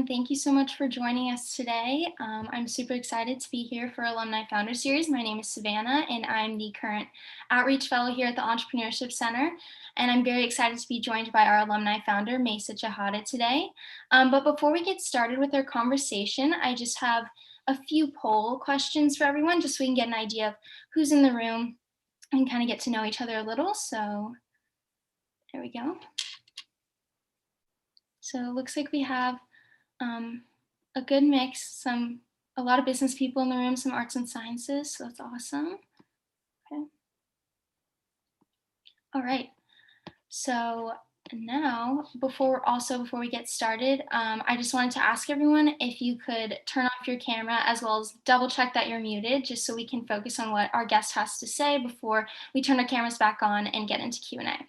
everyone. Thank you so much for joining us today. I'm super excited to be here for Alumni Founders Series. My name is Savannah, and I'm the current Outreach Fellow here at the Entrepreneurship Center. And I'm very excited to be joined by our alumni founder, Mayssa Chehata, today. But before we get started with our conversation, I just have a few poll questions for everyone, just so we can get an idea of who's in the room and kind of get to know each other a little. So there we go. So it looks like we have a good mix, a lot of business people in the room, some arts and sciences, so that's awesome. Okay. All right. So now, before we get started, I just wanted to ask everyone if you could turn off your camera as well as double check that you're muted, just so we can focus on what our guest has to say before we turn our cameras back on and get into Q&A.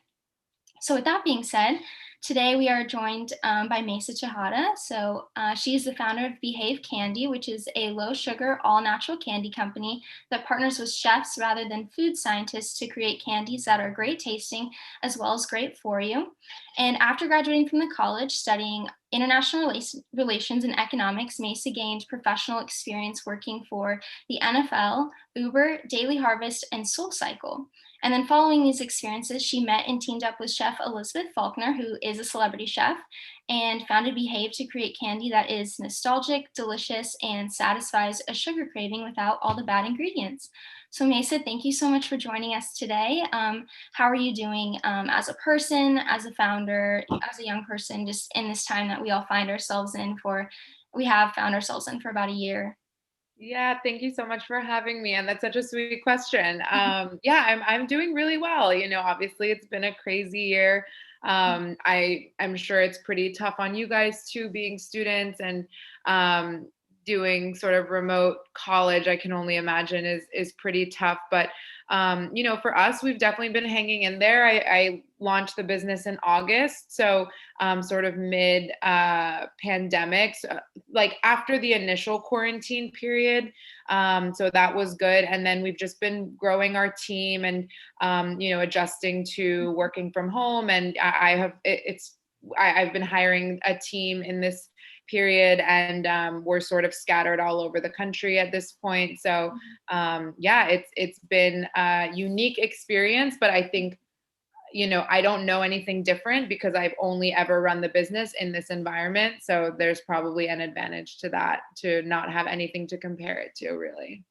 So with that being said, today we are joined by Mayssa Chehata. So she is the founder of Behave Candy, which is a low-sugar, all-natural candy company that partners with chefs rather than food scientists to create candies that are great tasting as well as great for you. And after graduating from the college, studying international relations and economics, Mayssa gained professional experience working for the NFL, Uber, Daily Harvest, and SoulCycle. And then following these experiences, she met and teamed up with Chef Elizabeth Faulkner, who is a celebrity chef, and founded Behave to create candy that is nostalgic, delicious, and satisfies a sugar craving without all the bad ingredients. So Mayssa, thank you so much for joining us today. How are you doing as a person, as a founder, as a young person, just in this time that we all find ourselves in we have found ourselves in for about a year? Yeah, thank you so much for having me. And that's such a sweet question. I'm doing really well. Obviously it's been a crazy year. I'm sure it's pretty tough on you guys too, being students and doing sort of remote college. I can only imagine is pretty tough. But for us, we've definitely been hanging in there. I launched the business in August, so sort of mid pandemic, so, like after the initial quarantine period. So that was good, and then we've just been growing our team and adjusting to working from home. And I've been hiring a team in this period, and we're sort of scattered all over the country at this point. So it's been a unique experience, but I think I don't know anything different because I've only ever run the business in this environment. So there's probably an advantage to that, to not have anything to compare it to, really.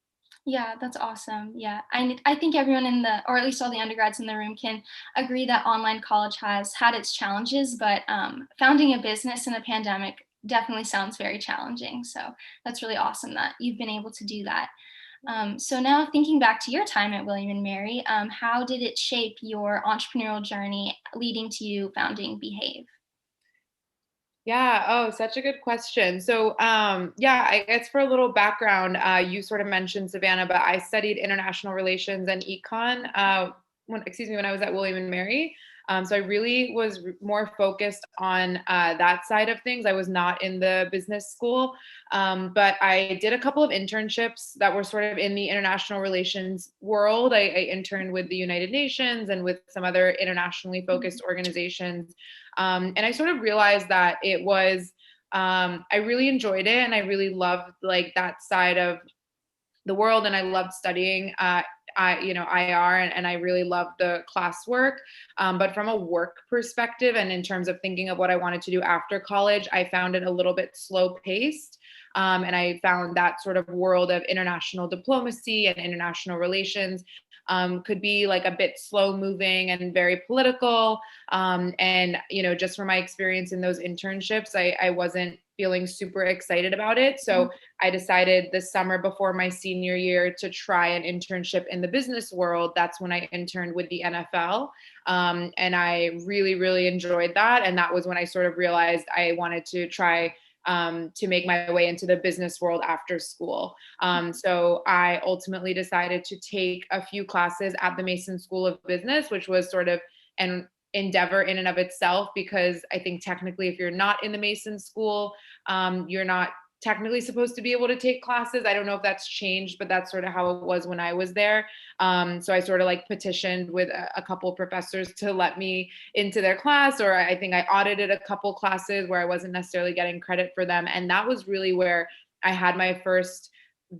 Yeah, that's awesome. Yeah, I think everyone or at least all the undergrads in the room can agree that online college has had its challenges, but founding a business in a pandemic definitely sounds very challenging. So that's really awesome that you've been able to do that. So now thinking back to your time at William and Mary, how did it shape your entrepreneurial journey leading to you founding Behave? Yeah. Oh, such a good question. So, I guess for a little background, you sort of mentioned Savannah, but I studied international relations and econ when I was at William and Mary. So I really was more focused on that side of things. I was not in the business school, but I did a couple of internships that were sort of in the international relations world. I interned with the United Nations and with some other internationally focused organizations. And I sort of realized that I really enjoyed it, and I really loved like that side of the world, and I loved studying IR, and I really loved the classwork. But from a work perspective and in terms of thinking of what I wanted to do after college, I found it a little bit slow paced. And I found that sort of world of international diplomacy and international relations could be like a bit slow moving and very political. And just from my experience in those internships, I wasn't feeling super excited about it. So I decided this summer before my senior year to try an internship in the business world. That's when I interned with the NFL. And I really, really enjoyed that. And that was when I sort of realized I wanted to try to make my way into the business world after school. So I ultimately decided to take a few classes at the Mason School of Business, which was sort of an endeavor in and of itself, because I think technically if you're not in the Mason School, you're not technically supposed to be able to take classes. I don't know if that's changed, but that's sort of how it was when I was there. So I sort of like petitioned with a couple of professors to let me into their class, or I think I audited a couple classes where I wasn't necessarily getting credit for them. And that was really where I had my first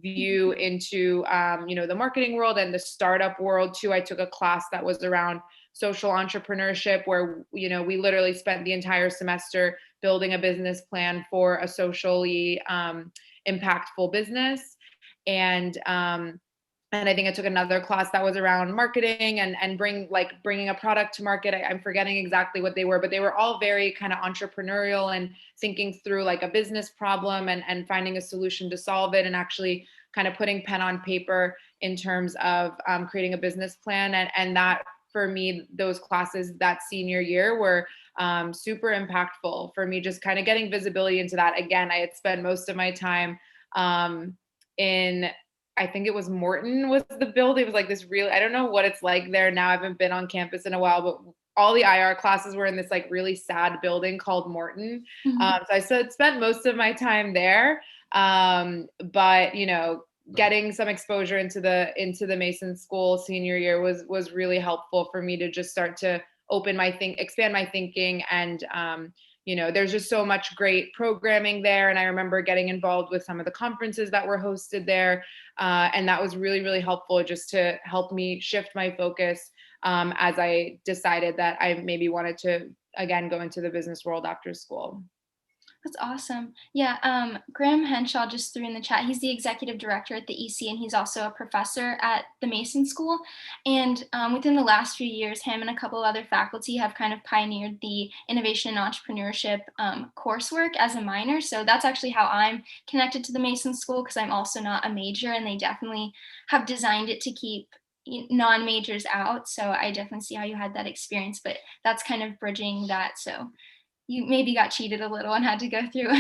view into the marketing world and the startup world too. I took a class that was around social entrepreneurship, where we literally spent the entire semester building a business plan for a socially impactful business. And I think I took another class that was around marketing and bringing a product to market. I'm forgetting exactly what they were, but they were all very kind of entrepreneurial and thinking through like a business problem and finding a solution to solve it, and actually kind of putting pen on paper in terms of creating a business plan. And that, for me, those classes that senior year were super impactful for me, just kind of getting visibility into that. Again, I had spent most of my time in, I think it was Morton was the building. It was like this real, I don't know what it's like there now. I haven't been on campus in a while, but all the IR classes were in this like really sad building called Morton. Mhm. So I spent most of my time there. But getting some exposure into the Mason School senior year was really helpful for me to just start to expand my thinking. And there's just so much great programming there. And I remember getting involved with some of the conferences that were hosted there. And that was really, really helpful, just to help me shift my focus as I decided that I maybe wanted to, again, go into the business world after school. That's awesome. Yeah, Graham Henshaw just threw in the chat. He's the executive director at the EC, and he's also a professor at the Mason School. And within the last few years, him and a couple of other faculty have kind of pioneered the innovation and entrepreneurship coursework as a minor. So that's actually how I'm connected to the Mason School, because I'm also not a major, and they definitely have designed it to keep non-majors out. So I definitely see how you had that experience, but that's kind of bridging that. So you maybe got cheated a little and had to go through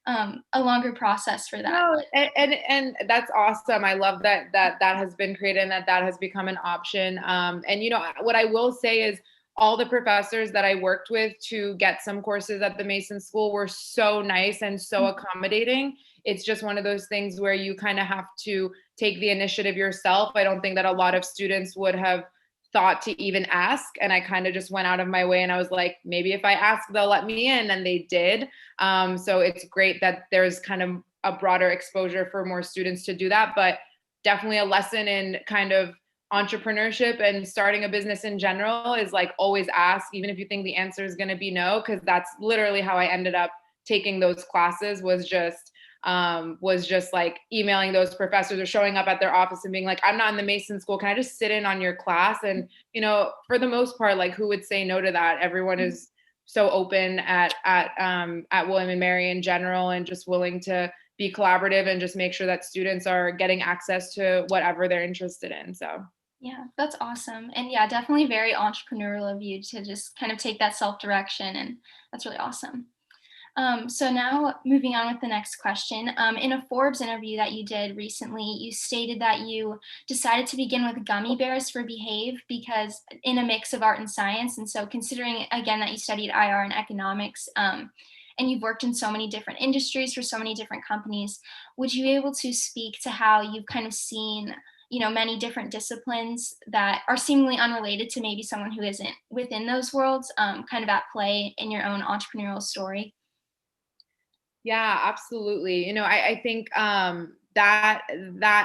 a longer process for that. No, But and that's awesome. I love that has been created and that has become an option. And what I will say is, all the professors that I worked with to get some courses at the Mason School were so nice and so accommodating. It's just one of those things where you kind of have to take the initiative yourself. I don't think that a lot of students would have thought to even ask. And I kind of just went out of my way, and I was like, maybe if I ask, they'll let me in. And they did. So it's great that there's kind of a broader exposure for more students to do that. But definitely a lesson in kind of entrepreneurship and starting a business in general is like, always ask, even if you think the answer is going to be no, because that's literally how I ended up taking those classes, was just like emailing those professors or showing up at their office and being like, I'm not in the Mason School, can I just sit in on your class? And for the most part, like, who would say no to that? Everyone is so open at William and Mary in general, and just willing to be collaborative and just make sure that students are getting access to whatever they're interested in. So yeah, that's awesome. And yeah, definitely very entrepreneurial of you to just kind of take that self-direction, and that's really awesome. So now moving on with the next question. In a Forbes interview that you did recently, you stated that you decided to begin with gummy bears for Behave because in a mix of art and science. And so considering again that you studied IR and economics, and you've worked in so many different industries for so many different companies, would you be able to speak to how you've kind of seen many different disciplines that are seemingly unrelated to maybe someone who isn't within those worlds, kind of at play in your own entrepreneurial story? yeah, absolutely. I think that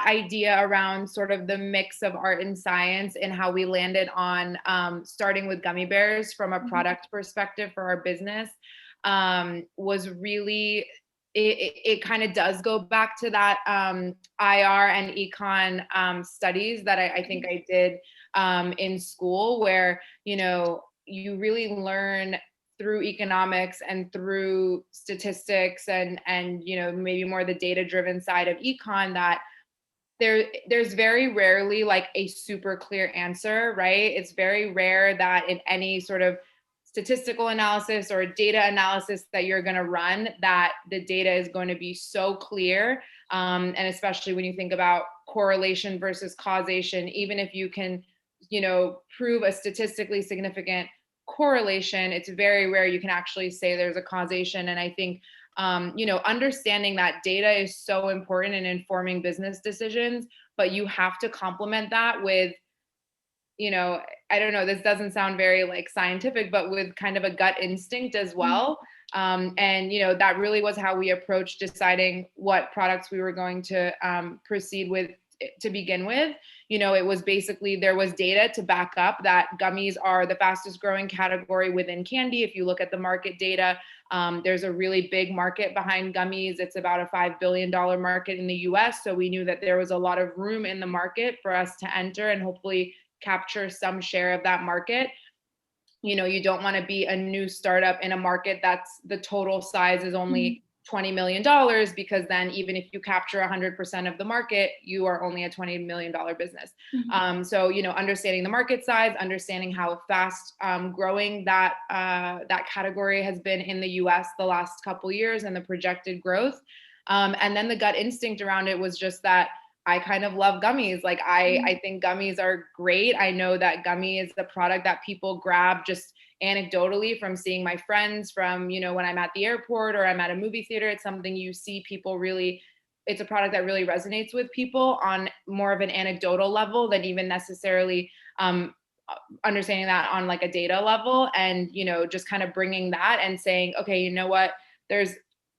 idea around sort of the mix of art and science, and how we landed on starting with gummy bears from a Mhm. product perspective for our business, was really, it kind of does go back to that IR and econ studies that I think I did in school, where you really learn through economics and through statistics and maybe more the data driven side of econ, that there's very rarely like a super clear answer, right? It's very rare that in any sort of statistical analysis or data analysis that you're going to run, that the data is going to be so clear. And especially when you think about correlation versus causation, even if you can prove a statistically significant correlation, it's very rare you can actually say there's a causation. And I think Understanding that data is so important in informing business decisions, but you have to complement that with, I don't know, this doesn't sound very like scientific, but with kind of a gut instinct as well. And that really was how we approached deciding what products we were going to proceed with to begin with. It was basically, there was data to back up that gummies are the fastest growing category within candy. If you look at the market data, there's a really big market behind gummies. It's about a $5 billion market in the US. So we knew that there was a lot of room in the market for us to enter and hopefully capture some share of that market. You don't want to be a new startup in a market that's the total size is only $20 million, because then even if you capture 100% of the market, you are only a $20 million business. So, understanding the market size, understanding how fast growing that category has been in the US the last couple years and the projected growth. And then the gut instinct around it was just that I kind of love gummies. Like I think gummies are great. I know that gummy is the product that people grab just anecdotally from seeing my friends, from, when I'm at the airport or I'm at a movie theater. It's something you see people really, it's a product that really resonates with people on more of an anecdotal level than even necessarily understanding that on like a data level. And, just kind of bringing that and saying, okay, you know what, there's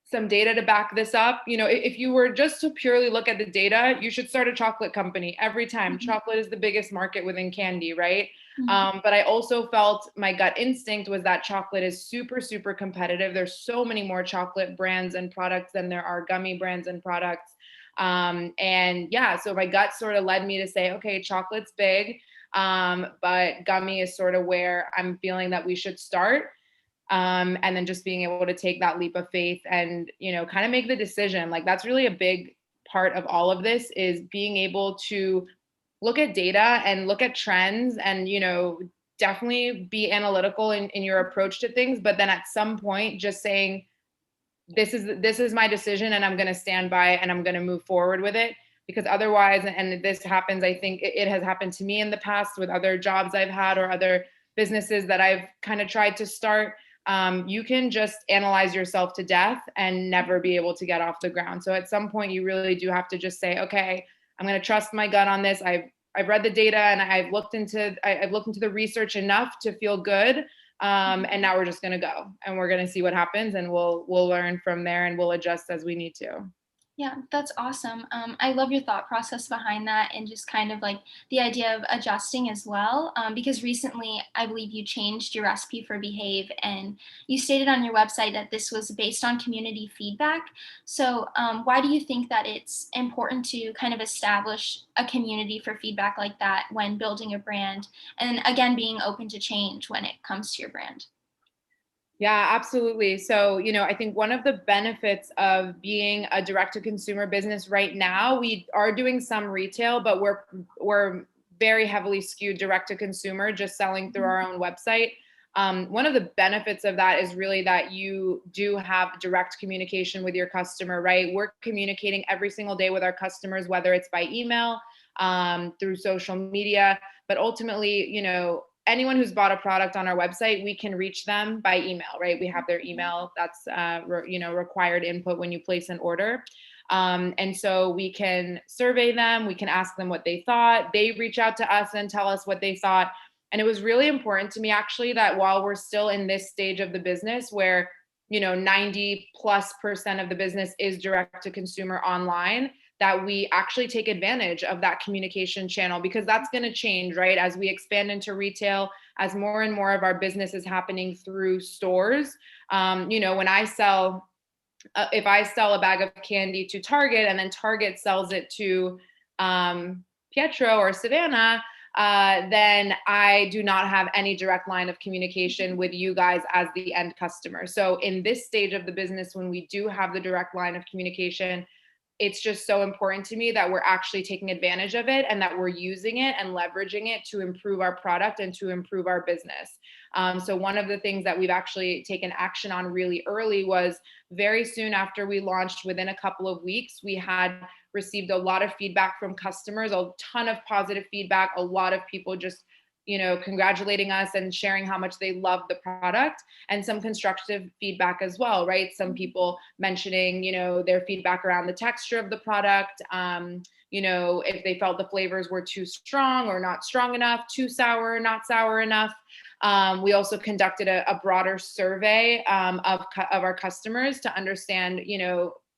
some data to back this up. If you were just to purely look at the data, you should start a chocolate company every time. Chocolate is the biggest market within candy, right? But I also felt my gut instinct was that chocolate is super, super competitive. There's so many more chocolate brands and products than there are gummy brands and products. So my gut sort of led me to say, okay, chocolate's big, but gummy is sort of where I'm feeling that we should start. And then just being able to take that leap of faith and, kind of make the decision. Like that's really a big part of all of this, is being able to look at data and look at trends and, definitely be analytical in your approach to things. But then at some point just saying, this is my decision and I'm going to stand by it and I'm going to move forward with it. Because otherwise, and this happens, I think it has happened to me in the past with other jobs I've had or other businesses that I've kind of tried to start. You can just analyze yourself to death and never be able to get off the ground. So at some point you really do have to just say, okay, I'm going to trust my gut on this. I've read the data and I've looked into the research enough to feel good. And now we're just going to go and we're going to see what happens, and we'll learn from there and we'll adjust as we need to. Yeah, that's awesome. I love your thought process behind that, and just kind of like the idea of adjusting as well. Because recently, I believe you changed your recipe for Behave, and you stated on your website that this was based on community feedback. So, why do you think that it's important to kind of establish a community for feedback like that when building a brand, and again, being open to change when it comes to your brand? Yeah, absolutely. So, I think one of the benefits of being a direct to consumer business right now, we are doing some retail, but we're very heavily skewed direct to consumer, just selling through our own website. One of the benefits of that is really that you do have direct communication with your customer, right? We're communicating every single day with our customers, whether it's by email, through social media, but ultimately, anyone who's bought a product on our website, we can reach them by email, right? We have their email. That's required input when you place an order. And so we can survey them. We can ask them what they thought. They reach out to us and tell us what they thought. And it was really important to me, actually, that while we're still in this stage of the business where 90+% of the business is direct to consumer online, that we actually take advantage of that communication channel, because that's going to change, right? As we expand into retail, as more and more of our business is happening through stores. When I sell, if I sell a bag of candy to Target and then Target sells it to Pietro or Savannah, then I do not have any direct line of communication with you guys as the end customer. So in this stage of the business, when we do have the direct line of communication, it's just so important to me that we're actually taking advantage of it and that we're using it and leveraging it to improve our product and to improve our business. So one of the things that we've actually taken action on really early was very soon after we launched, within a couple of weeks, we had received a lot of feedback from customers, a ton of positive feedback, a lot of people just congratulating us and sharing how much they love the product, and some constructive feedback as well, right? Some people mentioning, their feedback around the texture of the product, if they felt the flavors were too strong or not strong enough, too sour, not sour enough. We also conducted a broader survey of our customers to understand,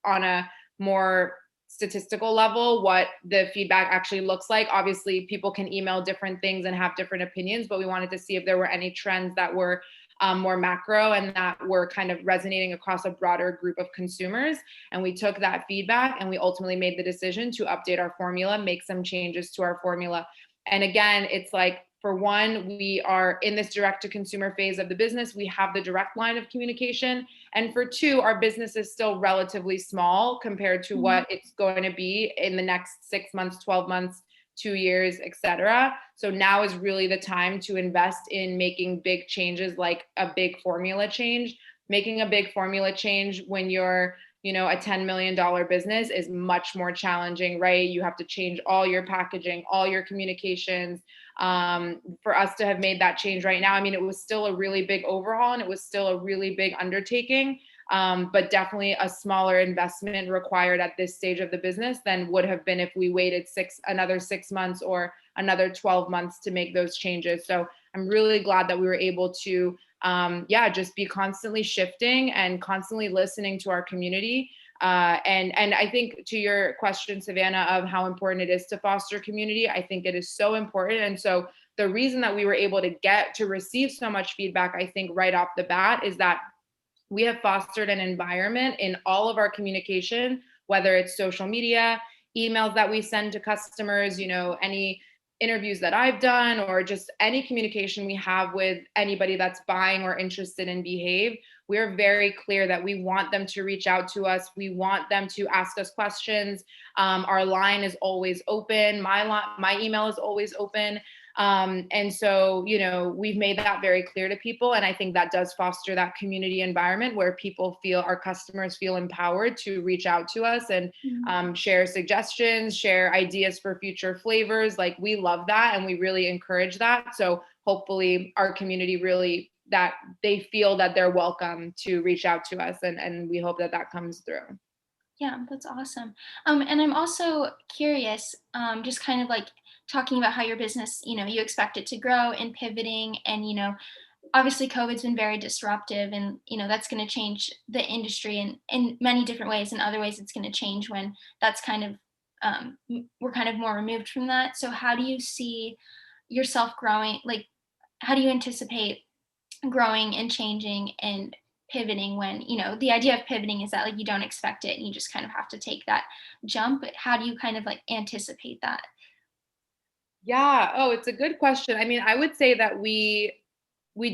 on a more statistical level, what the feedback actually looks like. Obviously, people can email different things and have different opinions, but we wanted to see if there were any trends that were more macro and that were kind of resonating across a broader group of consumers. And we took that feedback and we ultimately made the decision to update our formula, make some changes to our formula. And again, it's like, for one, we are in this direct to consumer phase of the business. We have the direct line of communication. And for two, our business is still relatively small compared to what it's going to be in the next 6 months, 12 months, 2 years, etc. So now is really the time to invest in making big changes, like a big formula change. Making a big formula change when you're a $10 million business is much more challenging, right? You have to change all your packaging, all your communications. For us to have made that change right now, I mean, it was still a really big overhaul and it was still a really big undertaking, but definitely a smaller investment required at this stage of the business than would have been if we waited another 6 months or another 12 months to make those changes. So I'm really glad that we were able to just be constantly shifting and constantly listening to our community. And I think, to your question, Savannah, of how important it is to foster community, I think it is so important. And so the reason that we were able to receive so much feedback, I think right off the bat, is that we have fostered an environment in all of our communication, whether it's social media, emails that we send to customers, any interviews that I've done, or just any communication we have with anybody that's buying or interested in Behave. We're very clear that we want them to reach out to us. We want them to ask us questions. Our line is always open. My email is always open. And so, we've made that very clear to people. And I think that does foster that community environment where our customers feel empowered to reach out to us and share suggestions, share ideas for future flavors. Like, we love that and we really encourage that. So hopefully our community really, that they feel that they're welcome to reach out to us. And we hope that comes through. Yeah, that's awesome. And I'm also curious, just kind of like talking about how your business, you expect it to grow and pivoting, and obviously COVID's been very disruptive, and that's going to change the industry in many different ways. In other ways, it's going to change when that's kind of we're kind of more removed from that. So how do you see yourself growing? Like, how do you anticipate growing and changing and pivoting when the idea of pivoting is that, like, you don't expect it and you just kind of have to take that jump? But how do you kind of like anticipate that? Yeah. Oh, it's a good question. I mean, I would say that we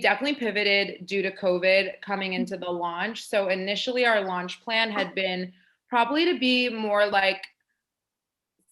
definitely pivoted due to COVID coming into the launch. So initially our launch plan had been probably to be more like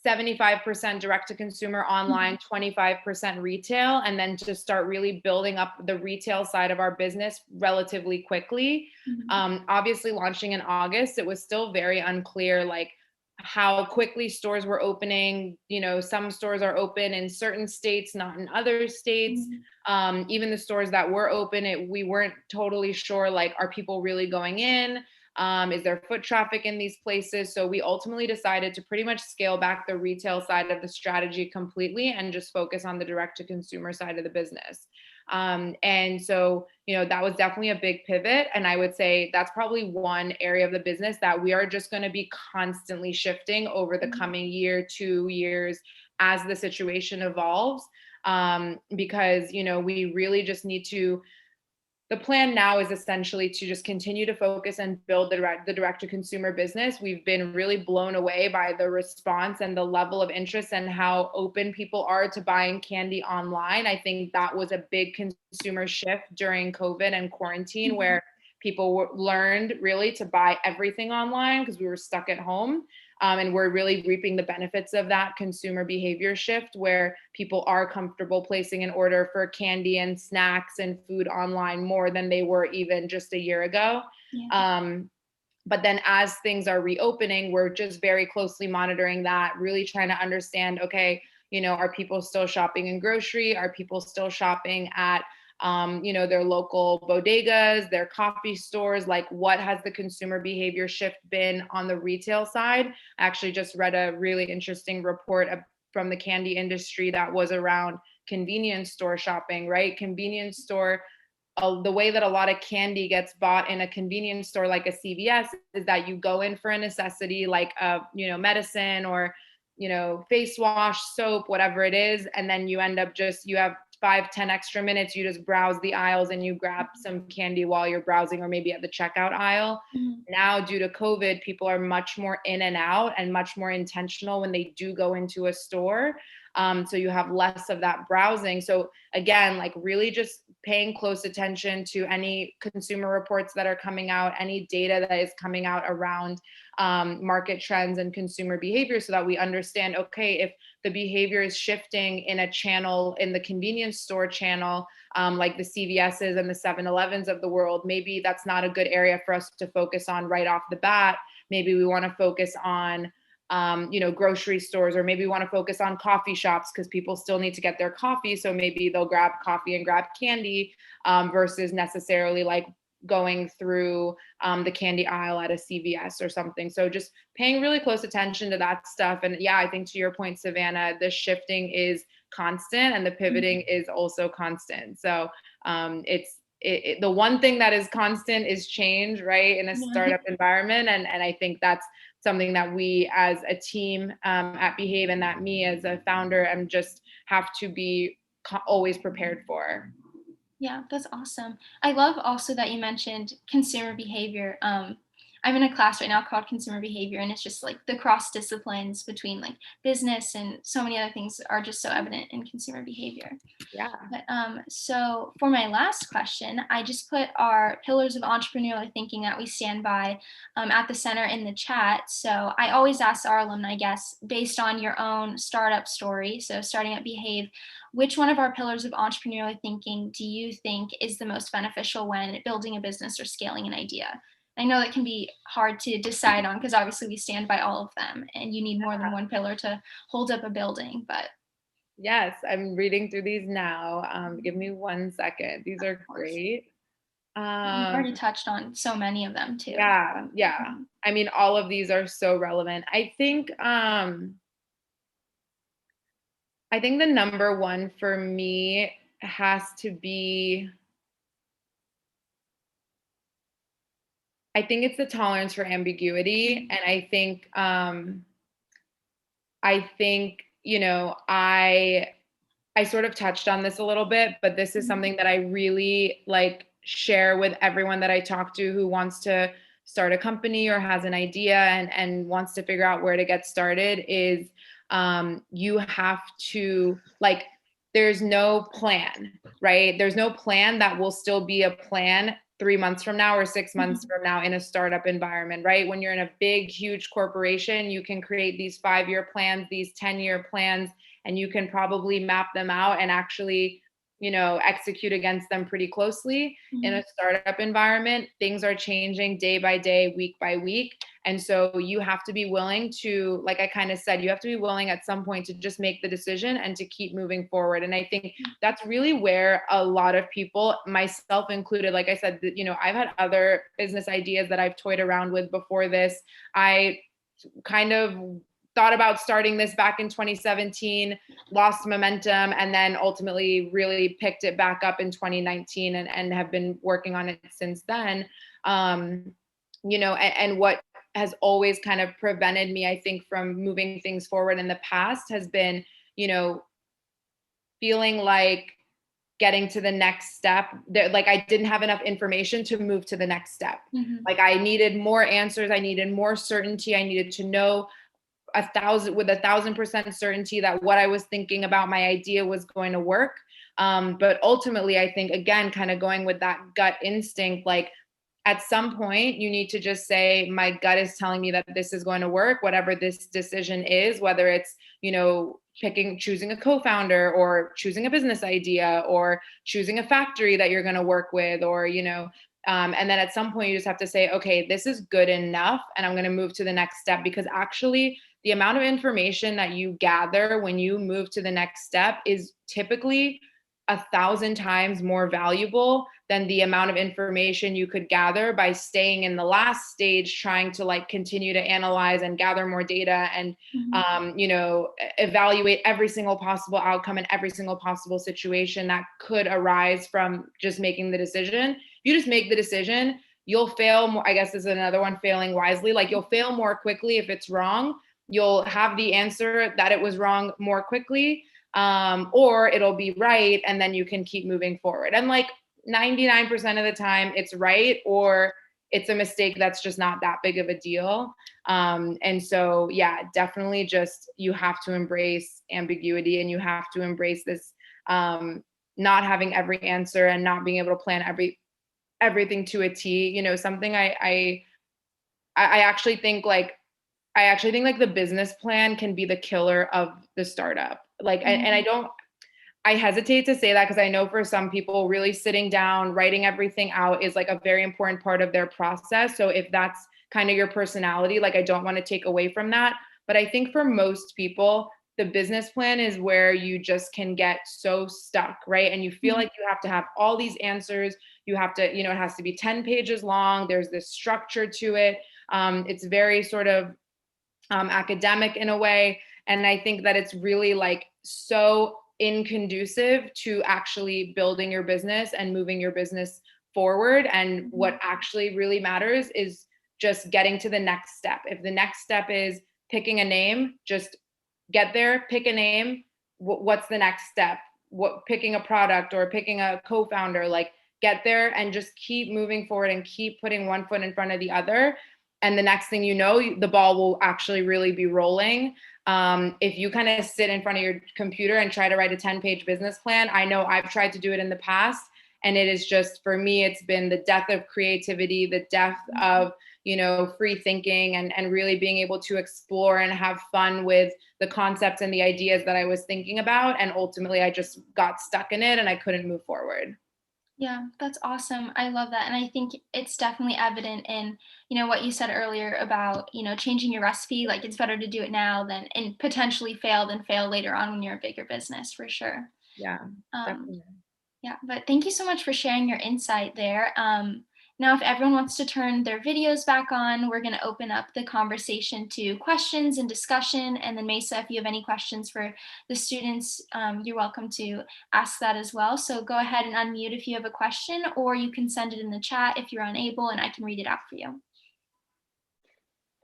75% direct to consumer online, 25% retail, and then to start really building up the retail side of our business relatively quickly. Obviously, launching in August, it was still very unclear, like, how quickly stores were opening. Some stores are open in certain states, not in other states. Even the stores that were open, we weren't totally sure, like, are people really going in? Is there foot traffic in these places? So we ultimately decided to pretty much scale back the retail side of the strategy completely and just focus on the direct to consumer side of the business. And so, that was definitely a big pivot. And I would say that's probably one area of the business that we are just going to be constantly shifting over the coming year, 2 years, as the situation evolves. Because, we really just need to, the plan now is essentially to just continue to focus and build the direct to consumer business. We've been really blown away by the response and the level of interest and how open people are to buying candy online. I think that was a big consumer shift during COVID and quarantine, where people learned really to buy everything online because we were stuck at home. And we're really reaping the benefits of that consumer behavior shift, where people are comfortable placing an order for candy and snacks and food online more than they were even just a year ago. But then as things are reopening, we're just very closely monitoring that, really trying to understand, okay, Are people still shopping in grocery? Are people still shopping at their local bodegas, their coffee stores? Like, what has the consumer behavior shift been on the retail side? I actually just read a really interesting report from the candy industry that was around convenience store shopping, right? Convenience store, the way that a lot of candy gets bought in a convenience store like a CVS is that you go in for a necessity like medicine or face wash, soap, whatever it is, and then you end up you have 5-10 extra minutes, you just browse the aisles and you grab some candy while you're browsing, or maybe at the checkout aisle. Now, due to COVID, people are much more in and out and much more intentional when they do go into a store. So you have less of that browsing. So again, like really just paying close attention to any consumer reports that are coming out, any data that is coming out around market trends and consumer behavior, so that we understand, okay, if the behavior is shifting in a channel, in the convenience store channel, like the CVS's and the 7-Elevens of the world, maybe that's not a good area for us to focus on right off the bat. Maybe we want to focus on grocery stores, or maybe we want to focus on coffee shops because people still need to get their coffee. So maybe they'll grab coffee and grab candy versus necessarily like going through the candy aisle at a CVS or something. So just paying really close attention to that stuff. And yeah, I think to your point, Savannah, the shifting is constant and the pivoting is also constant. So the one thing that is constant is change, right? In a startup environment. And I think that's something that we as a team at Behave, and that me as a founder, just have to be always prepared for. Yeah, that's awesome. I love also that you mentioned consumer behavior. I'm in a class right now called consumer behavior, and it's just like the cross disciplines between like business and so many other things are just so evident in consumer behavior. Yeah. But so for my last question, I just put our pillars of entrepreneurial thinking that we stand by at the center in the chat. So I always ask our alumni guests, based on your own startup story, so starting at Behave, which one of our pillars of entrepreneurial thinking do you think is the most beneficial when building a business or scaling an idea? I know that can be hard to decide on because obviously we stand by all of them and you need more than one pillar to hold up a building, but yes, I'm reading through these now. Give me 1 second. These are great. You've already touched on so many of them too. Yeah. I mean, all of these are so relevant. I think the number one for me has to be, I think it's the tolerance for ambiguity. And I think, I sort of touched on this a little bit, but this is something that I really like share with everyone that I talk to who wants to start a company or has an idea and wants to figure out where to get started is you have to there's no plan, right? There's no plan that will still be a plan 3 months from now or 6 months from now in a startup environment, right? When you're in a big, huge corporation, you can create these 5-year plans, these 10-year plans, and you can probably map them out and actually, execute against them pretty closely. In a startup environment, things are changing day by day, week by week. And so you have to be willing to, like I kind of said, you have to be willing at some point to just make the decision and to keep moving forward. And I think that's really where a lot of people, myself included, like I said, I've had other business ideas that I've toyed around with before this. I kind of thought about starting this back in 2017, lost momentum, and then ultimately really picked it back up in 2019 and have been working on it since then. And what has always kind of prevented me, I think, from moving things forward in the past has been, feeling like getting to the next step, like I didn't have enough information to move to the next step. Like I needed more answers. I needed more certainty. I needed to know 1,000% certainty that what I was thinking about my idea was going to work. But ultimately, I think, again, kind of going with that gut instinct, like at some point you need to just say, my gut is telling me that this is going to work, whatever this decision is, whether it's, choosing a co-founder or choosing a business idea or choosing a factory that you're going to work with, or, and then at some point you just have to say, okay, this is good enough and I'm going to move to the next step, because actually the amount of information that you gather when you move to the next step is typically 1,000 times more valuable than the amount of information you could gather by staying in the last stage, trying to like continue to analyze and gather more data and evaluate every single possible outcome and every single possible situation that could arise from just making the decision. You just make the decision, you'll fail more. I guess this is another one, failing wisely. Like you'll fail more quickly if it's wrong. You'll have the answer that it was wrong more quickly, or it'll be right, and then you can keep moving forward. And like 99% of the time, it's right, or it's a mistake that's just not that big of a deal. And so, yeah, definitely just you have to embrace ambiguity, and you have to embrace this not having every answer and not being able to plan everything to a T. You know, something I actually think like the business plan can be the killer of the startup. Like, and I hesitate to say that because I know for some people, really sitting down, writing everything out is like a very important part of their process. So if that's kind of your personality, like I don't want to take away from that. But I think for most people, the business plan is where you just can get so stuck, right? And you feel like you have to have all these answers. You have to, it has to be 10 pages long. There's this structure to it. It's very sort of academic in a way. And I think that it's really like so inconducive to actually building your business and moving your business forward. And what actually really matters is just getting to the next step. If the next step is picking a name, just get there, pick a name. What's the next step? Picking a product or picking a co-founder, like get there and just keep moving forward and keep putting one foot in front of the other. And the next thing you know, the ball will actually really be rolling. If you kind of sit in front of your computer and try to write a 10-page business plan, I know I've tried to do it in the past. And it is just, for me, it's been the death of creativity, the death of, free thinking and really being able to explore and have fun with the concepts and the ideas that I was thinking about. And ultimately, I just got stuck in it and I couldn't move forward. Yeah, that's awesome. I love that. And I think it's definitely evident in, what you said earlier about, changing your recipe. Like it's better to do it now than and potentially fail than fail later on when you're a bigger business for sure. Yeah, Um, definitely. yeah, but thank you so much for sharing your insight there. Now, if everyone wants to turn their videos back on, we're going to open up the conversation to questions and discussion. And then Mayssa, if you have any questions for the students, you're welcome to ask that as well. So go ahead and unmute if you have a question, or you can send it in the chat if you're unable, and I can read it out for you.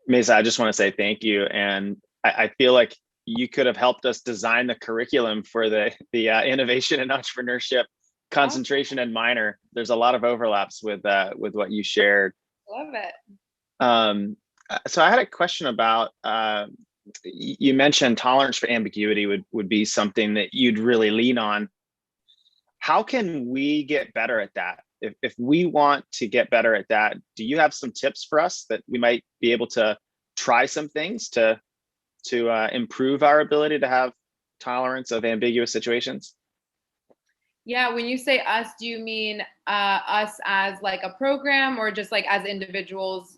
Mayssa, I just want to say thank you. And I feel like you could have helped us design the curriculum for the innovation and entrepreneurship concentration and minor. There's a lot of overlaps with what you shared. Love it. So I had a question about, you mentioned tolerance for ambiguity would be something that you'd really lean on. How can we get better at that? If we want to get better at that, do you have some tips for us that we might be able to try some things to improve our ability to have tolerance of ambiguous situations? Yeah, when you say us, do you mean us as like a program or just like as individuals,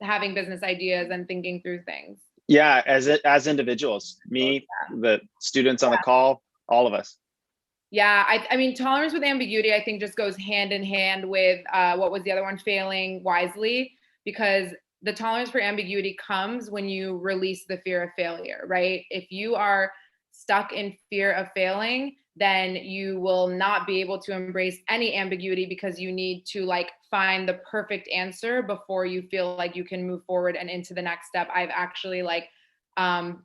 having business ideas and thinking through things? Yeah, as individuals, me, the students on the call, all of us. Yeah, I mean, tolerance with ambiguity, I think just goes hand in hand with what was the other one, failing wisely, because the tolerance for ambiguity comes when you release the fear of failure, right? If you are stuck in fear of failing, then you will not be able to embrace any ambiguity because you need to like find the perfect answer before you feel like you can move forward and into the next step. I've actually like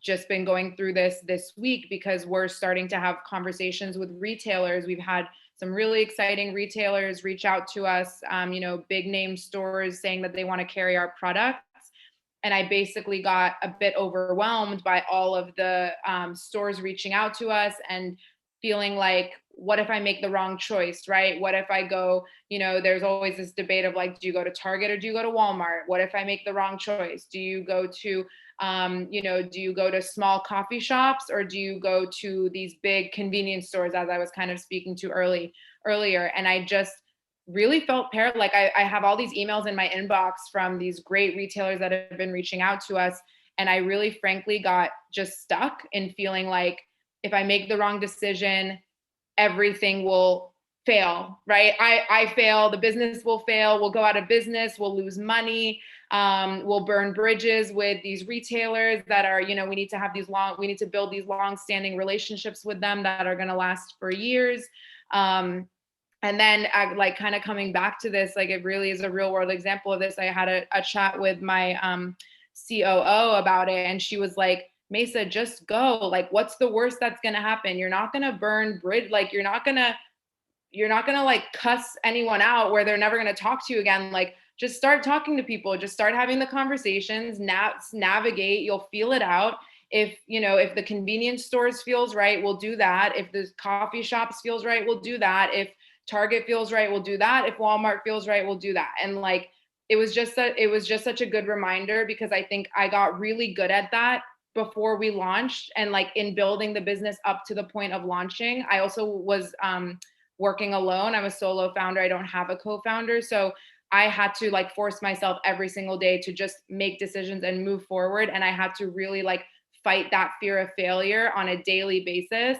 just been going through this week because we're starting to have conversations with retailers. We've had some really exciting retailers reach out to us, big name stores saying that they want to carry our products. And I basically got a bit overwhelmed by all of the stores reaching out to us and feeling like, what if I make the wrong choice, right? What if I go, there's always this debate of like, do you go to Target or do you go to Walmart? What if I make the wrong choice? Do you go to, do you go to small coffee shops or do you go to these big convenience stores, as I was kind of speaking to earlier? And I just really felt like I have all these emails in my inbox from these great retailers that have been reaching out to us. And I really frankly got just stuck in feeling like if I make the wrong decision, everything will fail, right? I fail, the business will fail, we'll go out of business, we'll lose money, we'll burn bridges with these retailers that are, we need to build these long-standing relationships with them that are going to last for years. And then like kind of coming back to this, like it really is a real world example of this. I had a chat with my COO about it, and she was like, Mayssa, just go. Like, what's the worst that's going to happen? You're not going to burn bridge. Like, you're not going to like cuss anyone out where they're never going to talk to you again. Like, just start talking to people, just start having the conversations, navigate, you'll feel it out. If the convenience stores feels right, we'll do that. If the coffee shops feels right, we'll do that. If Target feels right, we'll do that. If Walmart feels right, we'll do that. And like, it was just such a good reminder, because I think I got really good at that before we launched, and like in building the business up to the point of launching. I also was working alone. I'm a solo founder. I don't have a co-founder. So I had to like force myself every single day to just make decisions and move forward. And I had to really like fight that fear of failure on a daily basis.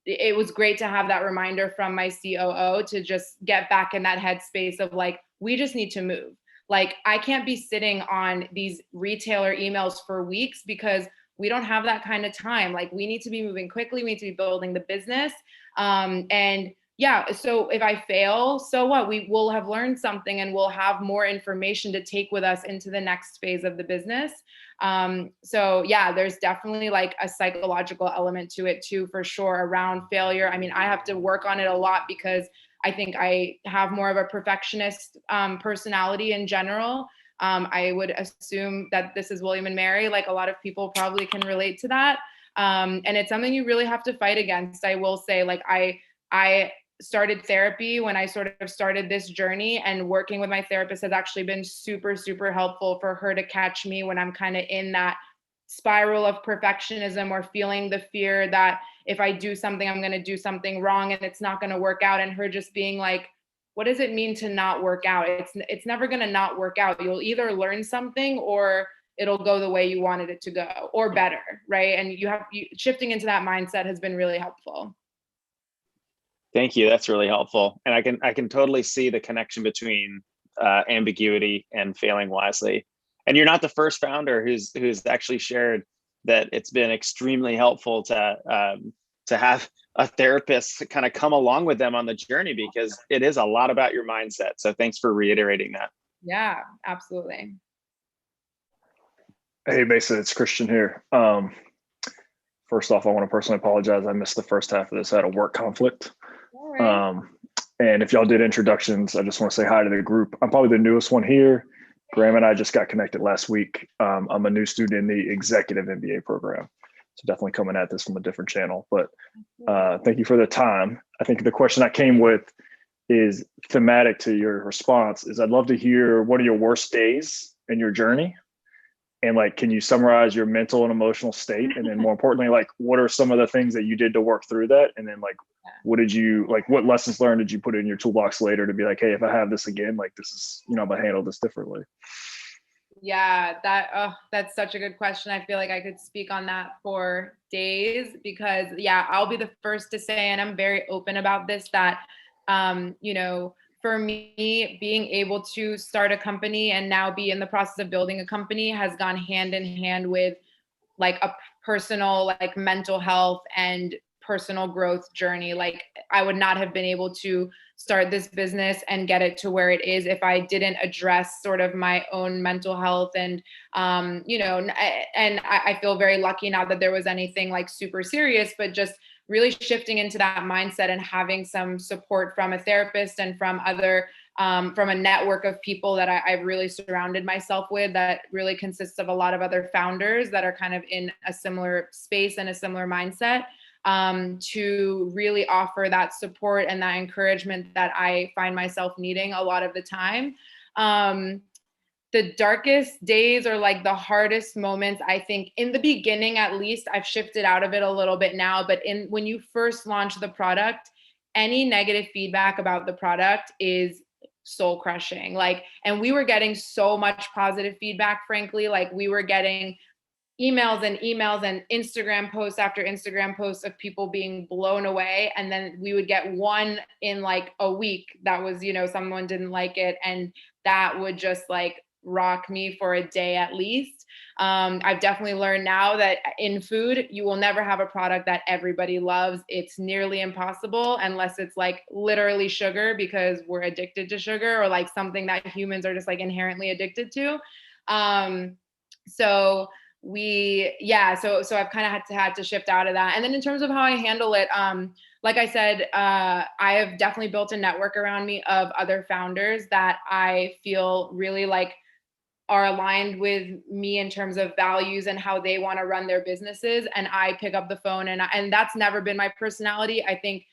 It was great to have that reminder from my COO to just get back in that headspace of like, we just need to move. Like, I can't be sitting on these retailer emails for weeks, because we don't have that kind of time. Like, we need to be moving quickly. We need to be building the business. So if I fail, so what? We will have learned something, and we'll have more information to take with us into the next phase of the business. There's definitely like a psychological element to it too, for sure, around failure. I mean, I have to work on it a lot, because I think I have more of a perfectionist personality in general. I would assume that this is William and Mary. Like, a lot of people probably can relate to that. And it's something you really have to fight against. I will say, like, I started therapy when I sort of started this journey, and working with my therapist has actually been super, super helpful for her to catch me when I'm kind of in that spiral of perfectionism, or feeling the fear that if I do something, I'm going to do something wrong and it's not going to work out. And her just being like, what does it mean to not work out? It's never going to not work out. You'll either learn something, or it'll go the way you wanted it to go, or better, right? And shifting into that mindset has been really helpful. Thank you. That's really helpful. And I can totally see the connection between ambiguity and failing wisely. And you're not the first founder who's actually shared that it's been extremely helpful to have a therapist kind of come along with them on the journey, because it is a lot about your mindset. So thanks for reiterating that. Yeah, absolutely. Hey, Mayssa, it's Christian here. First off, I want to personally apologize. I missed the first half of this. I had a work conflict. All right. And if y'all did introductions, I just want to say hi to the group. I'm probably the newest one here. Graham and I just got connected last week. I'm a new student in the executive MBA program. So definitely coming at this from a different channel, but thank you for the time. I think the question I came with is thematic to your response. Is I'd love to hear what are your worst days in your journey? And like, can you summarize your mental and emotional state? And then more importantly, like, what are some of the things that you did to work through that? And then like, what lessons learned did you put in your toolbox later to be like, hey, if I have this again, like this is, I'm gonna handle this differently. Yeah, that's such a good question. I feel like I could speak on that for days, because I'll be the first to say, and I'm very open about this, that, for me, being able to start a company and now be in the process of building a company has gone hand in hand with like a personal, like mental health and personal growth journey. Like, I would not have been able to start this business and get it to where it is if I didn't address sort of my own mental health. And, I feel very lucky now that there was anything like super serious, but just really shifting into that mindset and having some support from a therapist and from other, from a network of people that I've really surrounded myself with, that really consists of a lot of other founders that are kind of in a similar space and a similar mindset, to really offer that support and that encouragement that I find myself needing a lot of the time. The darkest days, or like the hardest moments, I think in the beginning, at least, I've shifted out of it a little bit now, but when you first launch the product, any negative feedback about the product is soul crushing. Like, and we were getting so much positive feedback, frankly. Like, we were getting emails and emails and Instagram posts after Instagram posts of people being blown away. And then we would get one in like a week that was, you know, someone didn't like it. And that would just like rock me for a day at least. I've definitely learned now that in food, you will never have a product that everybody loves. It's nearly impossible unless it's like literally sugar, because we're addicted to sugar, or like something that humans are just like inherently addicted to. So I've kind of had to shift out of that. And then in terms of how I handle it, like I said, I have definitely built a network around me of other founders that I feel really like are aligned with me in terms of values and how they want to run their businesses. And I pick up the phone, and that's never been my personality. I think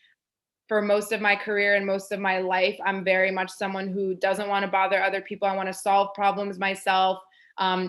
for most of my career and most of my life, I'm very much someone who doesn't want to bother other people. I want to solve problems myself.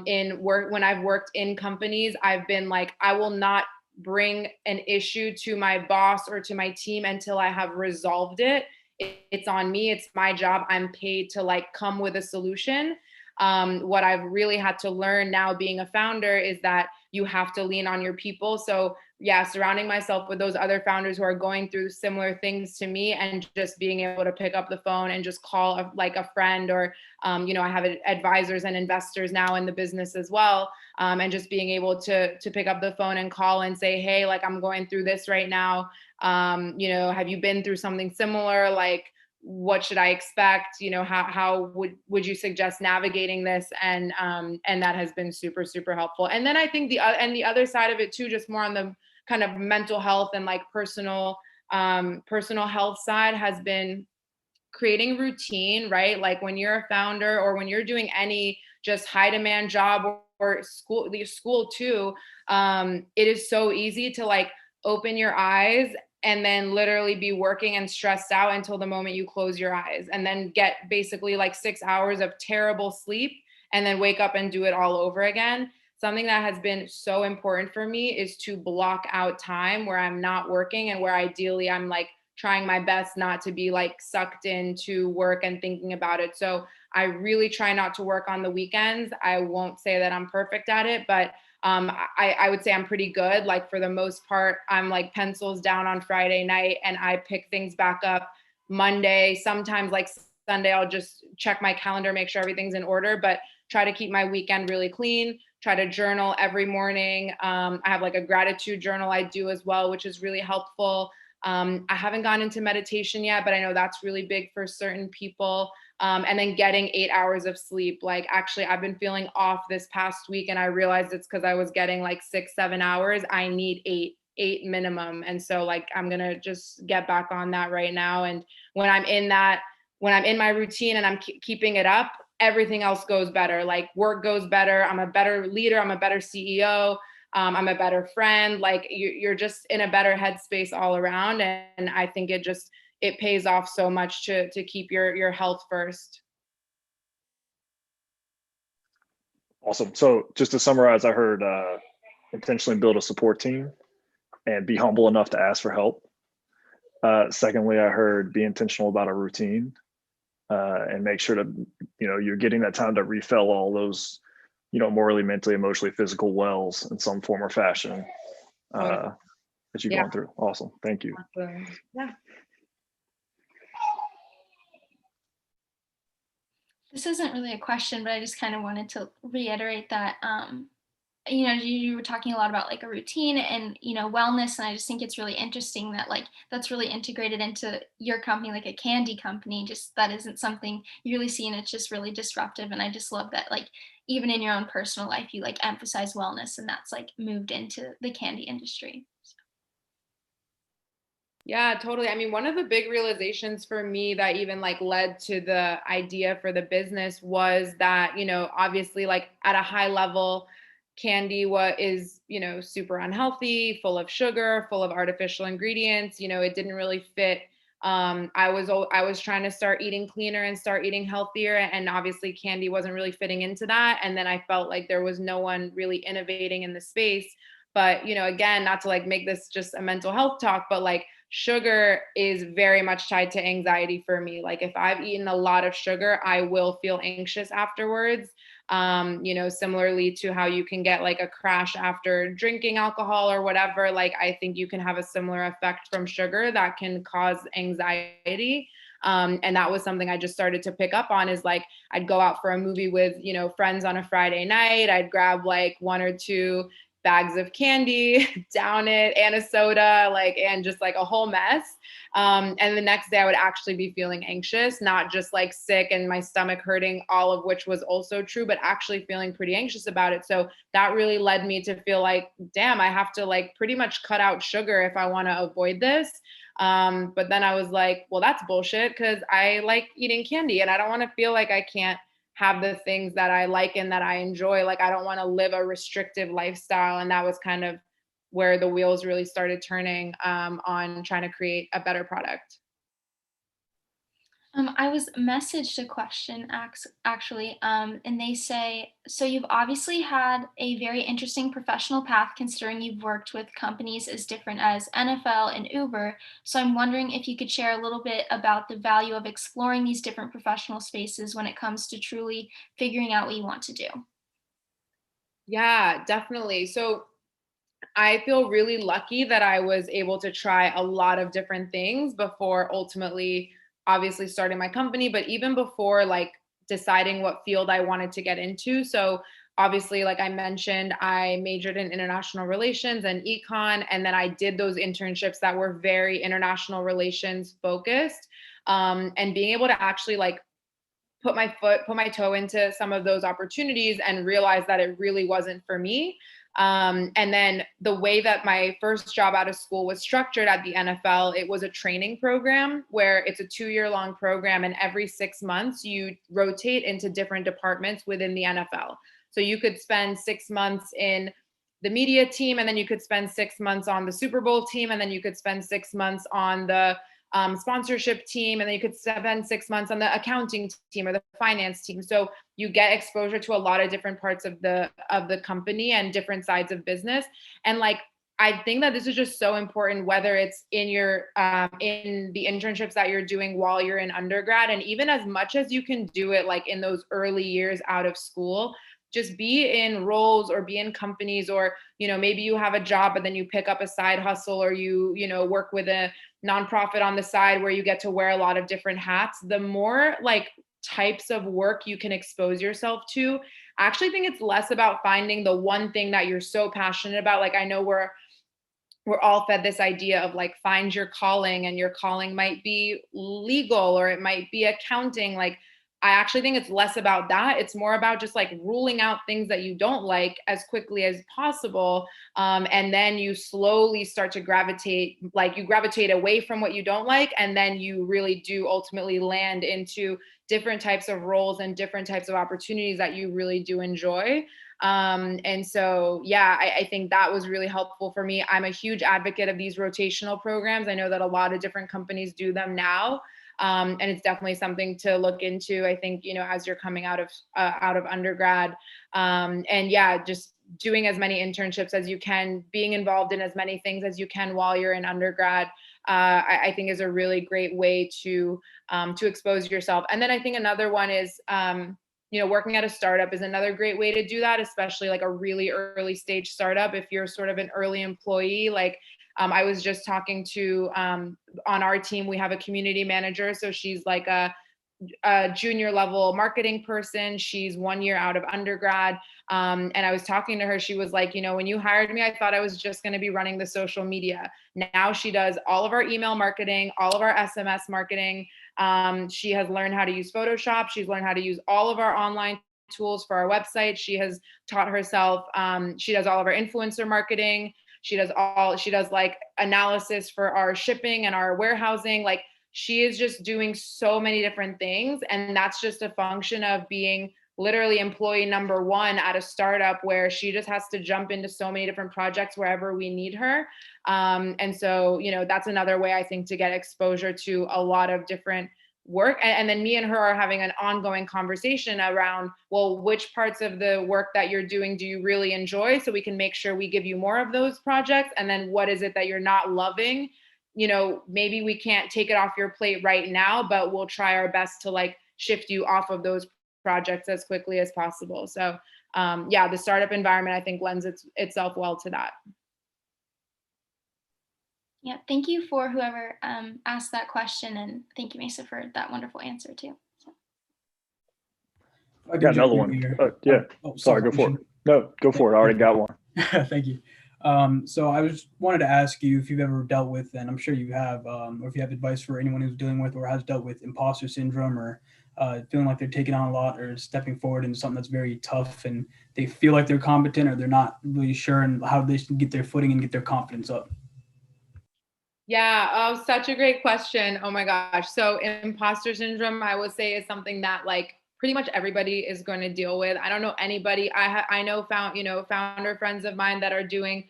In work, when I've worked in companies, I've been like, I will not bring an issue to my boss or to my team until I have resolved it. It's on me. It's my job. I'm paid to like come with a solution. What I've really had to learn now being a founder is that you have to lean on your people. So yeah, surrounding myself with those other founders who are going through similar things to me, and just being able to pick up the phone and just call a friend, or you know, I have advisors and investors now in the business as well, and just being able to pick up the phone and call and say, hey, like, I'm going through this right now. You know, have you been through something similar? Like, what should I expect? You know, how would you suggest navigating this? And that has been super, super helpful. And then I think the other side of it too, just more on the kind of mental health and like personal health side, has been creating routine, right? Like when you're a founder, or when you're doing any just high demand job, or school too, it is so easy to like open your eyes and then literally be working and stressed out until the moment you close your eyes, and then get basically like 6 hours of terrible sleep, and then wake up and do it all over again. Something that has been so important for me is to block out time where I'm not working, and where ideally I'm like trying my best not to be like sucked into work and thinking about it. So I really try not to work on the weekends. I won't say that I'm perfect at it, but I would say I'm pretty good. Like for the most part, I'm like pencils down on Friday night, and I pick things back up Monday. Sometimes like Sunday, I'll just check my calendar, make sure everything's in order, but try to keep my weekend really clean. Try to journal every morning. I have like a gratitude journal I do as well, which is really helpful. I haven't gone into meditation yet, but I know that's really big for certain people. And then getting 8 hours of sleep. Like actually, I've been feeling off this past week, and I realized it's because I was getting like 6-7 hours. I need eight minimum. And so like, I'm going to just get back on that right now. And when I'm in my routine and I'm keeping it up, everything else goes better. Like work goes better. I'm a better leader. I'm a better CEO. I'm a better friend. Like you're just in a better headspace all around. And I think it pays off so much to keep your health first. Awesome. So just to summarize, I heard intentionally build a support team and be humble enough to ask for help. Secondly, I heard be intentional about a routine and make sure to, you're getting that time to refill all those, morally, mentally, emotionally, physical wells in some form or fashion that you're going through. Awesome. Thank you. Awesome. Yeah. This isn't really a question, but I just kind of wanted to reiterate that, you were talking a lot about like a routine and, wellness. And I just think it's really interesting that like, that's really integrated into your company, like a candy company. Just that isn't something you really see, and it's just really disruptive. And I just love that, like, even in your own personal life, you like emphasize wellness, and that's like moved into the candy industry. Yeah, totally. I mean, one of the big realizations for me that even like led to the idea for the business was that, obviously like at a high level, candy is super unhealthy, full of sugar, full of artificial ingredients. It didn't really fit. I was trying to start eating cleaner and start eating healthier, and obviously candy wasn't really fitting into that. And then I felt like there was no one really innovating in the space. But, again, not to like make this just a mental health talk, but like sugar is very much tied to anxiety for me. Like if I've eaten a lot of sugar, I will feel anxious afterwards. Similarly to how you can get like a crash after drinking alcohol or whatever, like I think you can have a similar effect from sugar that can cause anxiety. And that was something I just started to pick up on, is like I'd go out for a movie with, friends on a Friday night. I'd grab like 1 or 2 bags of candy, down it, and a soda, and just like a whole mess. And the next day I would actually be feeling anxious, not just like sick and my stomach hurting, all of which was also true, but actually feeling pretty anxious about it. So that really led me to feel like, damn, I have to like pretty much cut out sugar if I want to avoid this. But then I was like, well, that's bullshit, because I like eating candy and I don't want to feel like I can't have the things that I like and that I enjoy. Like, I don't want to live a restrictive lifestyle. And that was kind of where the wheels really started turning on trying to create a better product. I was messaged a question actually, and they say, so you've obviously had a very interesting professional path considering you've worked with companies as different as NFL and Uber. So I'm wondering if you could share a little bit about the value of exploring these different professional spaces when it comes to truly figuring out what you want to do. Yeah, definitely. So I feel really lucky that I was able to try a lot of different things before ultimately, obviously, starting my company, but even before like deciding what field I wanted to get into. So obviously, like I mentioned, I majored in international relations and econ, and then I did those internships that were very international relations focused. And being able to actually like put my toe into some of those opportunities and realize that it really wasn't for me. And then the way that my first job out of school was structured at the NFL, it was a training program where it's a 2-year long program. And every 6 months, you rotate into different departments within the NFL. So you could spend 6 months in the media team, and then you could spend 6 months on the Super Bowl team, and then you could spend 6 months on the sponsorship team, and then you could spend 6 months on the accounting team or the finance team. So you get exposure to a lot of different parts of the company and different sides of business. And like, I think that this is just so important, whether it's in your in the internships that you're doing while you're in undergrad, and even as much as you can do it like in those early years out of school, just be in roles or be in companies, or maybe you have a job but then you pick up a side hustle, or you work with a nonprofit on the side where you get to wear a lot of different hats. The more like types of work you can expose yourself to, I actually think it's less about finding the one thing that you're so passionate about. Like, I know we're all fed this idea of like, find your calling, and your calling might be legal or it might be accounting. Like, I actually think it's less about that. It's more about just like ruling out things that you don't like as quickly as possible. And then you slowly start to gravitate away from what you don't like. And then you really do ultimately land into different types of roles and different types of opportunities that you really do enjoy. And so, yeah, I think that was really helpful for me. I'm a huge advocate of these rotational programs. I know that a lot of different companies do them now. And it's definitely something to look into, I think, as you're coming out of undergrad. And yeah, just doing as many internships as you can, being involved in as many things as you can while you're in undergrad, I think is a really great way to expose yourself. And then I think another one is, working at a startup is another great way to do that, especially like a really early stage startup. If you're sort of an early employee, like I was just talking to, on our team, we have a community manager. So she's like a junior level marketing person. She's 1 year out of undergrad. And I was talking to her. She was like, when you hired me, I thought I was just going to be running the social media. Now she does all of our email marketing, all of our SMS marketing. She has learned how to use Photoshop. She's learned how to use all of our online tools for our website. She has taught herself. She does all of our influencer marketing. She does like analysis for our shipping and our warehousing. Like, she is just doing so many different things. And that's just a function of being literally employee number 1 at a startup, where she just has to jump into so many different projects wherever we need her. And so, that's another way I think to get exposure to a lot of different work. And then me and her are having an ongoing conversation around, well, which parts of the work that you're doing do you really enjoy? So we can make sure we give you more of those projects. And then what is it that you're not loving? maybe we can't take it off your plate right now, but we'll try our best to like shift you off of those projects as quickly as possible. So the startup environment, I think, lends itself well to that. Yeah, thank you for whoever asked that question, and thank you, Mayssa, for that wonderful answer too. So. I got another one. Yeah. Sorry, go for it. No, go for it. I already got one. Thank you. So I wanted to ask you if you've ever dealt with, and I'm sure you have, or if you have advice for anyone who's dealing with or has dealt with imposter syndrome, or feeling like they're taking on a lot or stepping forward into something that's very tough, and they feel like they're competent or they're not really sure and how they should get their footing and get their confidence up. Yeah, oh, such a great question. Oh my gosh. So imposter syndrome, I would say, is something that like pretty much everybody is going to deal with. I don't know anybody. I know founder friends of mine that are doing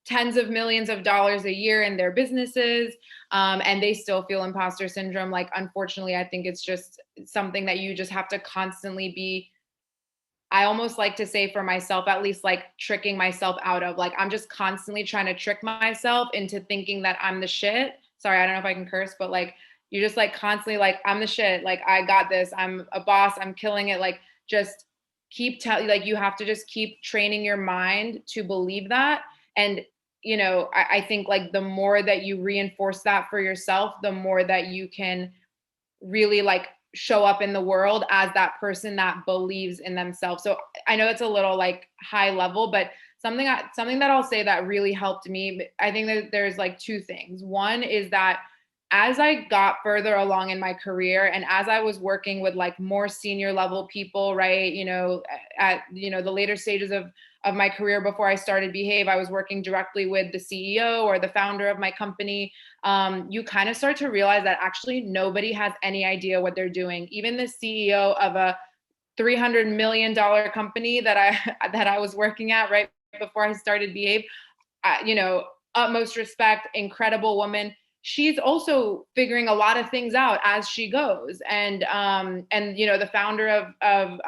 tens of millions of dollars a year in their businesses, and they still feel imposter syndrome. Like, unfortunately, I think it's just something that you just have to constantly be, I almost like to say for myself, at least, like tricking myself out of. Like, I'm just constantly trying to trick myself into thinking that I'm the shit. Sorry, I don't know if I can curse, but like, you're just like constantly like, I'm the shit. Like, I got this. I'm a boss. I'm killing it. Like, just like, you have to just keep training your mind to believe that. And, I think like the more that you reinforce that for yourself, the more that you can really like show up in the world as that person that believes in themselves. So I know it's a little like high level, but something that I'll say that really helped me, I think that there's like two things. One is that as I got further along in my career and as I was working with like more senior level people, right, at the later stages of my career before I started Behave, I was working directly with the CEO or the founder of my company. You kind of start to realize that actually nobody has any idea what they're doing. Even the CEO of a $300 million company that I was working at right before I started Behave, utmost respect, incredible woman. She's also figuring a lot of things out as she goes. And the founder of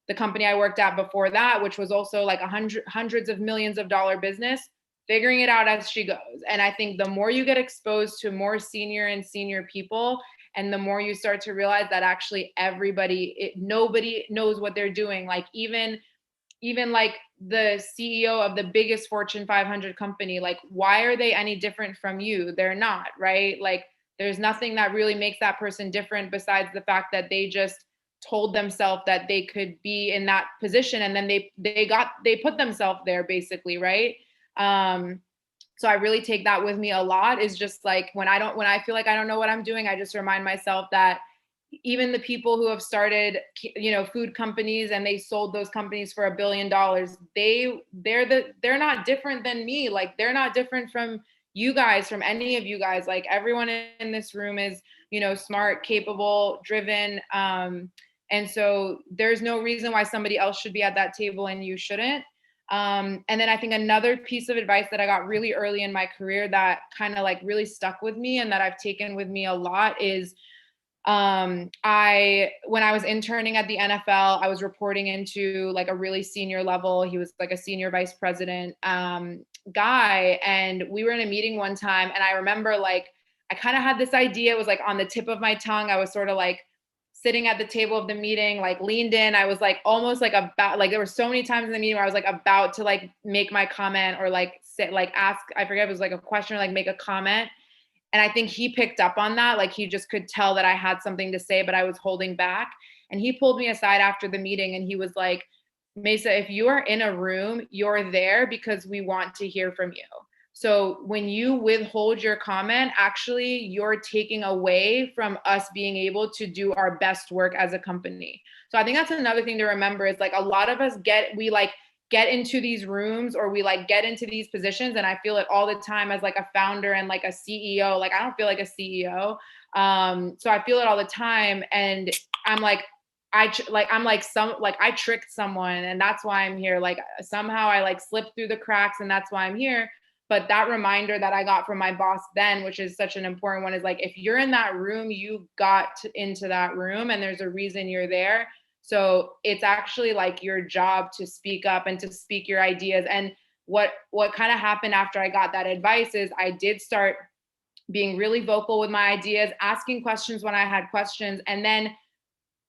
the company I worked at before that, which was also like hundreds of millions of dollar business, figuring it out as she goes. And I think the more you get exposed to more senior people, and the more you start to realize that actually nobody knows what they're doing. Like even like the CEO of the biggest Fortune 500 company, like, why are they any different from you? They're not, right? Like, there's nothing that really makes that person different besides the fact that they just told themselves that they could be in that position, and then they put themselves there, basically, right? So I really take that with me a lot, is just like when I feel like I don't know what I'm doing, I just remind myself that even the people who have started, food companies and they sold those companies for $1 billion, they're not different than me. Like, they're not different from you guys, from any of you guys. Like, everyone in this room is, smart, capable, driven. And so there's no reason why somebody else should be at that table and you shouldn't. And then I think another piece of advice that I got really early in my career that kind of like really stuck with me and that I've taken with me a lot is, when I was interning at the NFL, I was reporting into like a really senior level. He was like a senior vice president guy. And we were in a meeting one time. And I remember like, I kind of had this idea. It was like on the tip of my tongue. I was sort of like sitting at the table of the meeting, like leaned in. I was like almost like about, like there were so many times in the meeting where I was like about to like make my comment or like sit, like ask, I forget if it was like a question or like make a comment. And I think he picked up on that. Like, he just could tell that I had something to say, but I was holding back. And he pulled me aside after the meeting and he was like, Mayssa, if you are in a room, you're there because we want to hear from you. So when you withhold your comment, actually you're taking away from us being able to do our best work as a company. So I think that's another thing to remember, is like a lot of us get into these rooms, or we like get into these positions. And I feel it all the time as like a founder and like a CEO. Like, I don't feel like a CEO. So I feel it all the time. And I'm like, I tricked someone and that's why I'm here. Like, somehow I like slipped through the cracks and that's why I'm here. But that reminder that I got from my boss then, which is such an important one, is like, if you're in that room, you got into that room and there's a reason you're there. So it's actually like your job to speak up and to speak your ideas. And what kind of happened after I got that advice is I did start being really vocal with my ideas, asking questions when I had questions, and then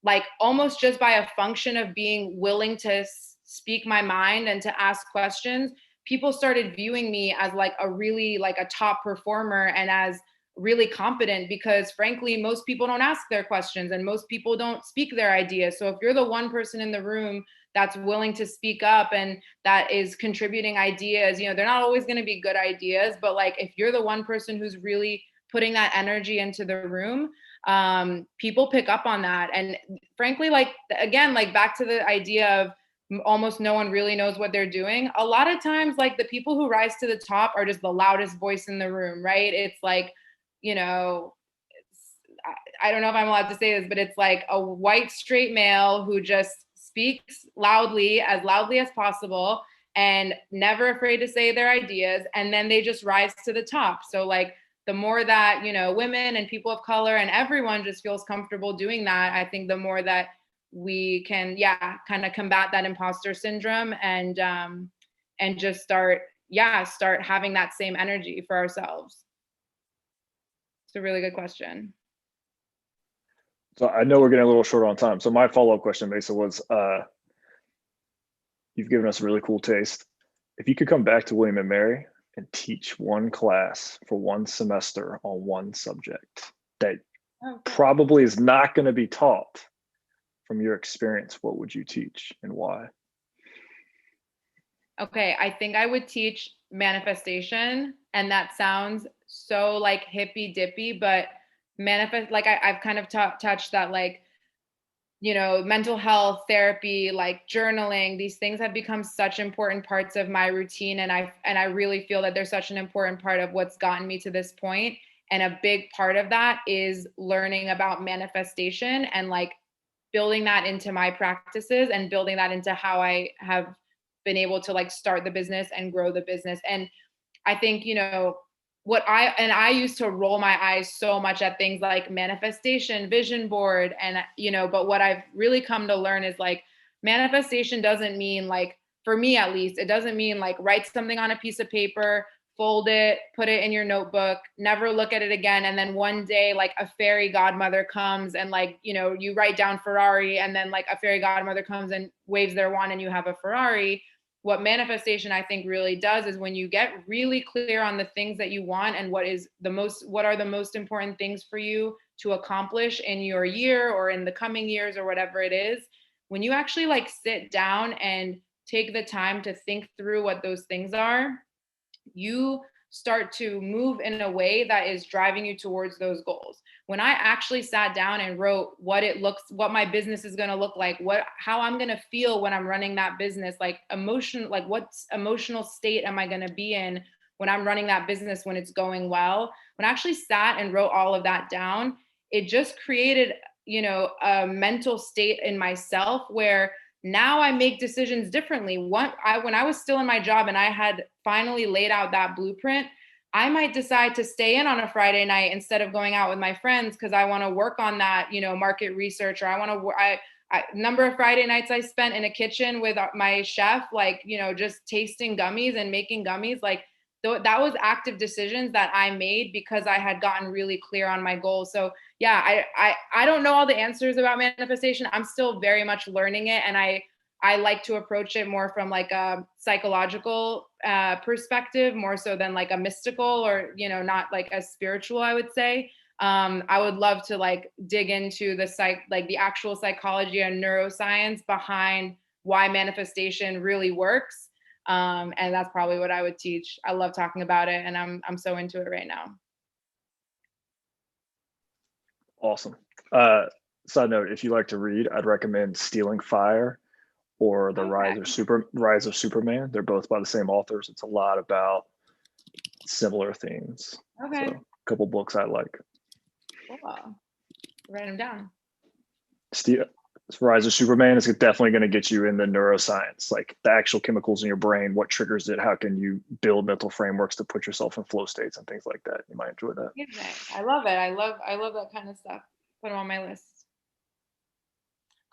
like almost just by a function of being willing to speak my mind and to ask questions, people started viewing me as like a really like a top performer and as really competent, because frankly most people don't ask their questions and most people don't speak their ideas. So if you're the one person in the room that's willing to speak up and that is contributing ideas, you know, they're not always going to be good ideas, but like if you're the one person who's really putting that energy into the room, people pick up on that. And frankly, like again, like back to the idea of almost no one really knows what they're doing. A lot of times, like the people who rise to the top are just the loudest voice in the room, right? It's like, you know, I don't know if I'm allowed to say this, but it's like a white straight male who just speaks loudly as possible and never afraid to say their ideas. And then they just rise to the top. So like the more that, you know, women and people of color and everyone just feels comfortable doing that, I think the more that we can, yeah, kind of combat that imposter syndrome and just start having that same energy for ourselves. It's a really good question. So I know we're getting a little short on time. So my follow-up question, Mayssa, was you've given us a really cool taste. If you could come back to William and Mary and teach one class for one semester on one subject that probably is not going to be taught from your experience, what would you teach and why? Okay, I think I would teach manifestation, and that sounds so like hippy dippy, but manifest, like I've kind of touched that, like, you know, mental health therapy, like journaling, these things have become such important parts of my routine, and I really feel that they're such an important part of what's gotten me to this point. And a big part of that is learning about manifestation and like building that into my practices and building that into how I have been able to like start the business and grow the business. And I think, you know, I used to roll my eyes so much at things like manifestation, vision board, and, you know, but what I've really come to learn is like manifestation doesn't mean, like, for me at least, it doesn't mean like write something on a piece of paper, fold it, put it in your notebook, never look at it again. And then one day, like a fairy godmother comes and like, you know, you write down Ferrari and then like a fairy godmother comes and waves their wand and you have a Ferrari. What manifestation I think really does is when you get really clear on the things that you want and what are the most important things for you to accomplish in your year or in the coming years or whatever it is, when you actually like sit down and take the time to think through what those things are, you start to move in a way that is driving you towards those goals. When I actually sat down and wrote what my business is going to look like, how I'm going to feel when I'm running that business, like what emotional state am I going to be in when I'm running that business when it's going well? When I actually sat and wrote all of that down, it just created, you know, a mental state in myself where now I make decisions differently. When I was still in my job and I had finally laid out that blueprint, I might decide to stay in on a Friday night instead of going out with my friends because I want to work on that, you know, market research, or I want to, number of Friday nights I spent in a kitchen with my chef, like, you know, just tasting gummies and making gummies, like that was active decisions that I made because I had gotten really clear on my goals. So yeah, I don't know all the answers about manifestation. I'm still very much learning it. And I like to approach it more from like a psychological perspective, more so than like a mystical or, you know, not like as spiritual, I would say. I would love to like dig into the actual psychology and neuroscience behind why manifestation really works. And that's probably what I would teach. I love talking about it, and I'm so into it right now. Awesome. Side note, if you like to read, I'd recommend Stealing Fire or The Rise of Superman. They're both by the same authors. It's a lot about similar themes. Okay. So, a couple books I like. Cool. Write them down. Rise of Superman is definitely going to get you in the neuroscience, like the actual chemicals in your brain, what triggers it, how can you build mental frameworks to put yourself in flow states and things like that. You might enjoy that. I love it. I love that kind of stuff. Put them on my list.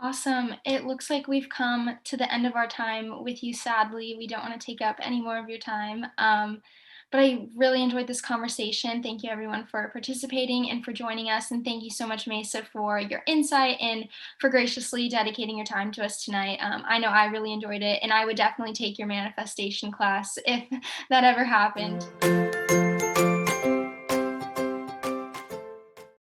Awesome. It looks like we've come to the end of our time with you, sadly. We don't want to take up any more of your time. But I really enjoyed this conversation. Thank you everyone for participating and for joining us. And thank you so much, Mayssa, for your insight and for graciously dedicating your time to us tonight. I know I really enjoyed it, and I would definitely take your manifestation class if that ever happened.